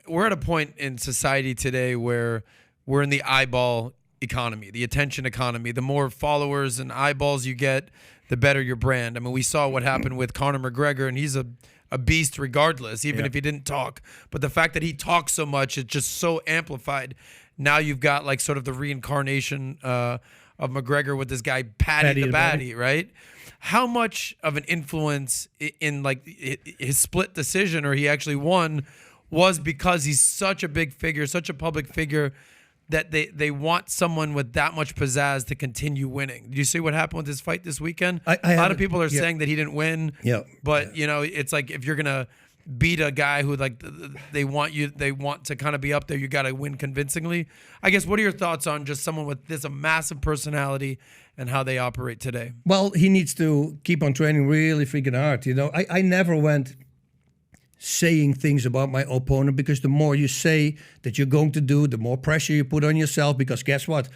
we're at a point in society today where we're in the eyeball economy, the attention economy. The more followers and eyeballs you get, the better your brand. I mean, we saw what happened with Connor McGregor, and he's a beast regardless, even if he didn't talk. But the fact that he talks so much, it's just so amplified. Now you've got like sort of the reincarnation of McGregor with this guy Paddy the Baddy, right? How much of an influence in like his split decision, or he actually won, was because he's such a big figure, such a public figure, that they want someone with that much pizzazz to continue winning. Did you see what happened with his fight this weekend? A lot of people are saying that he didn't win. Yeah. But you know, it's like if you're gonna beat a guy who like they want to kind of be up there, you got to win convincingly. I guess, what are your thoughts on just someone with this a massive personality and how they operate today? Well, he needs to keep on training really freaking hard. You know, I never went saying things about my opponent, because the more you say that you're going to do, the more pressure you put on yourself, because guess what?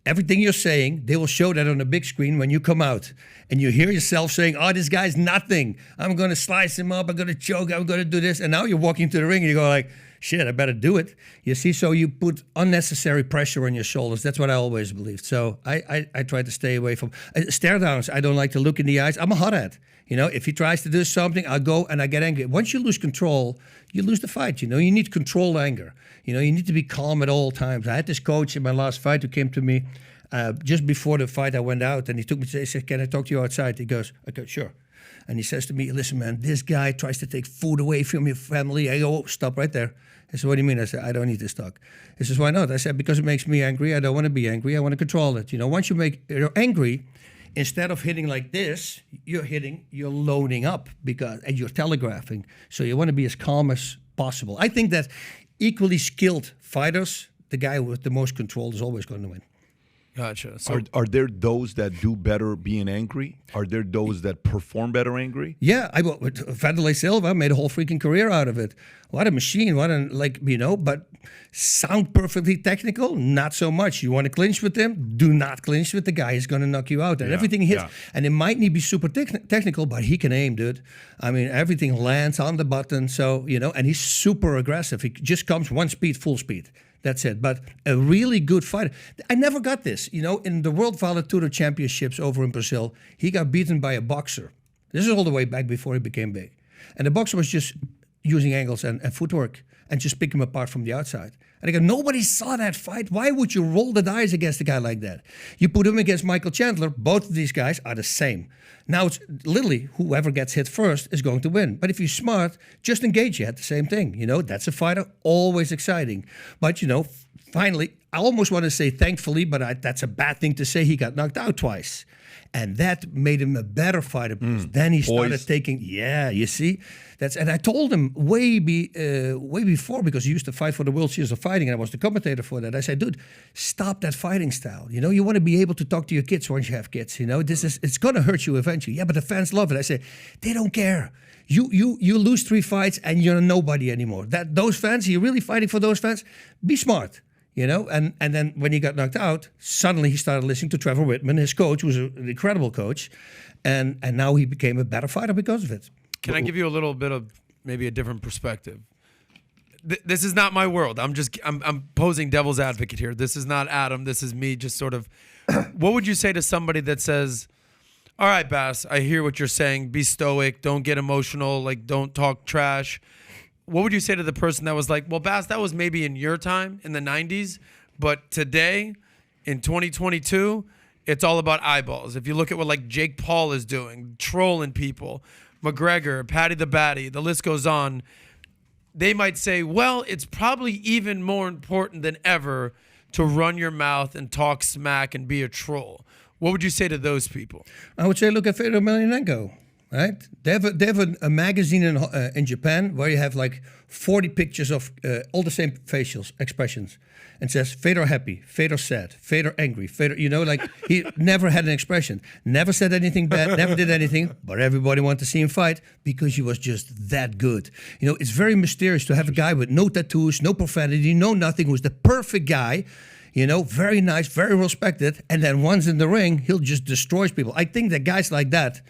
Everything you're saying, they will show that on the big screen when you come out. And you hear yourself saying, oh, this guy's nothing. I'm going to slice him up. I'm going to choke. I'm going to do this. And now you're walking to the ring and you go like, shit, I better do it. You see, so you put unnecessary pressure on your shoulders. That's what I always believed. So I try to stay away from stare downs. I don't like to look in the eyes. I'm a hothead. You know, if he tries to do something, I'll go and I get angry. Once you lose control, you lose the fight. You know, you need controlled anger. You know, you need to be calm at all times. I had this coach in my last fight who came to me just before the fight. I went out and he took me to, he said, can I talk to you outside? He goes, okay, sure. And he says to me, listen, man, this guy tries to take food away from your family. I go, oh, stop right there. He said, what do you mean? I said, I don't need this talk. He says, why not? I said, because it makes me angry. I don't want to be angry. I want to control it. You know, once you're angry, instead of hitting like this, you're loading up and you're telegraphing. So you want to be as calm as possible. I think that equally skilled fighters, the guy with the most control is always going to win. Gotcha. So are there those that do better being angry? Are there those that perform better angry? Yeah, Vanderlei Silva made a whole freaking career out of it. What a machine! But sound perfectly technical, not so much. You want to clinch with him? Do not clinch with the guy. He's going to knock you out. And everything hits. Yeah. And it might not be super technical, but he can aim, dude. I mean, everything lands on the button. So, you know, and he's super aggressive. He just comes one speed, full speed. That's it. But a really good fighter. I never got this. You know, in the World Valuetainment Championships over in Brazil, he got beaten by a boxer. This is all the way back before he became big. And the boxer was just using angles and footwork and just pick him apart from the outside. And I go, nobody saw that fight. Why would you roll the dice against a guy like that? You put him against Michael Chandler. Both of these guys are the same. Now it's literally whoever gets hit first is going to win. But if you're smart, just engage you at the same thing. You know, that's a fighter, always exciting. But, you know, finally, I almost want to say thankfully, but that's a bad thing to say. He got knocked out twice. And that made him a better fighter because then he started taking, you see? And I told him way before, because he used to fight for the World Series of Fighting, and I was the commentator for that. I said, dude, stop that fighting style. You know, you want to be able to talk to your kids once you have kids. You know, it's going to hurt you eventually. Yeah, but the fans love it. I said, they don't care. You lose 3 fights and you're nobody anymore. Those fans, you're really fighting for those fans? Be smart. You know, and then when he got knocked out, suddenly he started listening to Trevor Whitman, his coach, who was an incredible coach, and now he became a better fighter because of it. Can I give you a little bit of maybe a different perspective? This is not my world. I'm posing devil's advocate here. This is not Adam. This is me just sort of. What would you say to somebody that says, all right, Bass, I hear what you're saying. Be stoic. Don't get emotional. Like, don't talk trash. What would you say to the person that was like, well, Bass, that was maybe in your time in the 90s, but today in 2022, it's all about eyeballs. If you look at what like Jake Paul is doing, trolling people, McGregor, Paddy the Baddy, the list goes on, they might say, well, it's probably even more important than ever to run your mouth and talk smack and be a troll. What would you say to those people? I would say, look at Fedor Emelianenko. Right? They have a magazine in Japan where you have like 40 pictures of all the same facial expressions. And says, Fedor happy, Fedor sad, Fedor angry, Fedor, you know, like he never had an expression. Never said anything bad, never did anything, but everybody wanted to see him fight because he was just that good. You know, it's very mysterious to have a guy with no tattoos, no profanity, no nothing, who's the perfect guy. You know, very nice, very respected. And then once in the ring, he'll just destroy people. I think that guys like that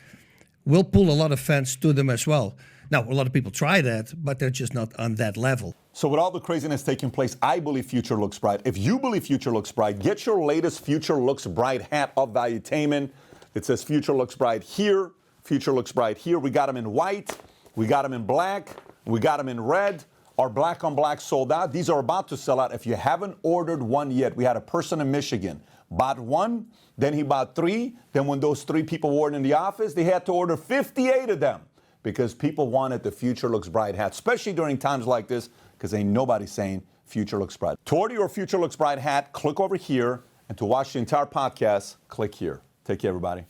will pull a lot of fans to them as well. Now, a lot of people try that, but they're just not on that level. So with all the craziness taking place, I believe future looks bright. If you believe future looks bright, get your latest Future Looks Bright hat of Valuetainment. It says Future Looks Bright here, Future Looks Bright here. We got them in white, we got them in black, we got them in red. Our black on black sold out. These are about to sell out. If you haven't ordered one yet, we had a person in Michigan, bought one, then he bought 3. Then when those 3 people weren't in the office, they had to order 58 of them because people wanted the Future Looks Bright hat, especially during times like this, because ain't nobody saying Future Looks Bright. To order your Future Looks Bright hat, click over here. And to watch the entire podcast, click here. Take care, everybody.